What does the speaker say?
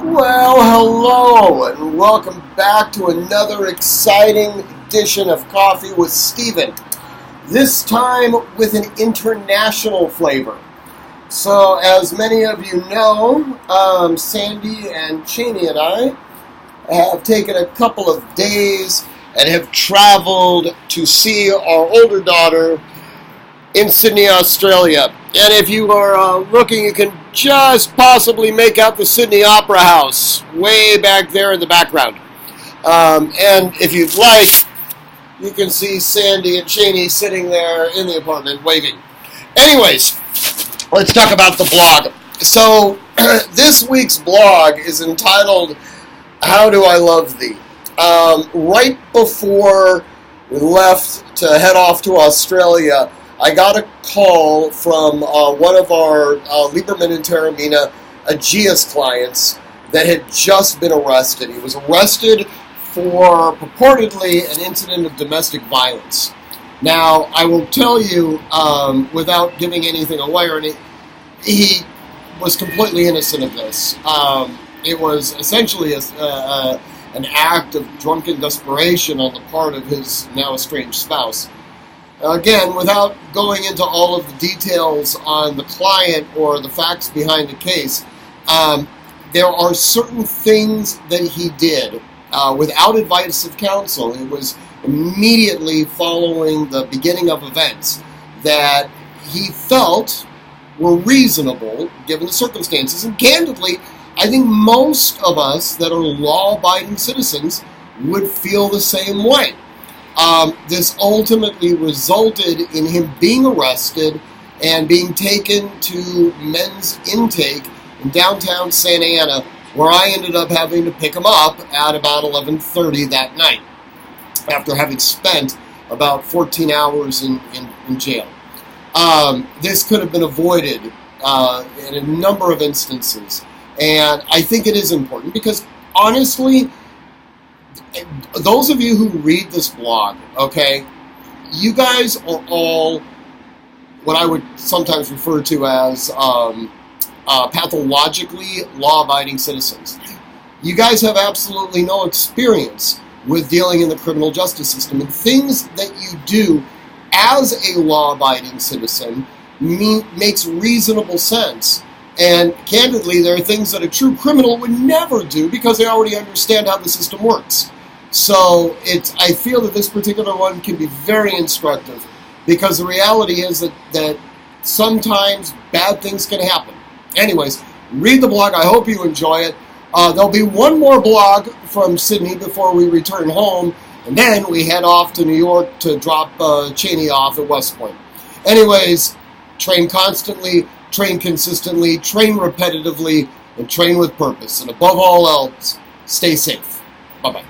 Well, hello, and welcome back to another exciting edition of Coffee with Steven. This time with an international flavor. So, as many of you know, Sandy and Cheney and I have taken a couple of days and have traveled to see our older daughter in Sydney, Australia. And if you are looking, you can just possibly make out the Sydney Opera House way back there in the background. And if you'd like, you can see Sandy and Cheney sitting there in the apartment waving. Anyways, let's talk about the blog. So, this week's blog is entitled, How Do I Love Thee? Right before we left to head off to Australia, I got a call from one of our Lieberman and Taormina Aegeus clients that had just been arrested. He was arrested for purportedly an incident of domestic violence. Now, I will tell you, without giving anything away or anything, he was completely innocent of this. It was essentially an act of drunken desperation on the part of his now estranged spouse. Again, without going into all of the details on the client or the facts behind the case, there are certain things that he did without advice of counsel. It was immediately following the beginning of events that he felt were reasonable given the circumstances. And candidly, I think most of us that are law-abiding citizens would feel the same way. This ultimately resulted in him being arrested and being taken to men's intake in downtown Santa Ana, where I ended up having to pick him up at about 11:30 that night, after having spent about 14 hours in jail. This could have been avoided in a number of instances, and I think it is important because, honestly, those of you who read this blog, okay, you guys are all what I would sometimes refer to as pathologically law-abiding citizens. You guys have absolutely no experience with dealing in the criminal justice system, and things that you do as a law-abiding citizen makes reasonable sense. And candidly, there are things that a true criminal would never do because they already understand how the system works. So I feel that this particular one can be very instructive because the reality is that sometimes bad things can happen. Anyways, read the blog. I hope you enjoy it. There'll be one more blog from Sydney before we return home, and then we head off to New York to drop Cheney off at West Point. Anyways, train constantly, train consistently, train repetitively, and train with purpose. And above all else, stay safe. Bye-bye.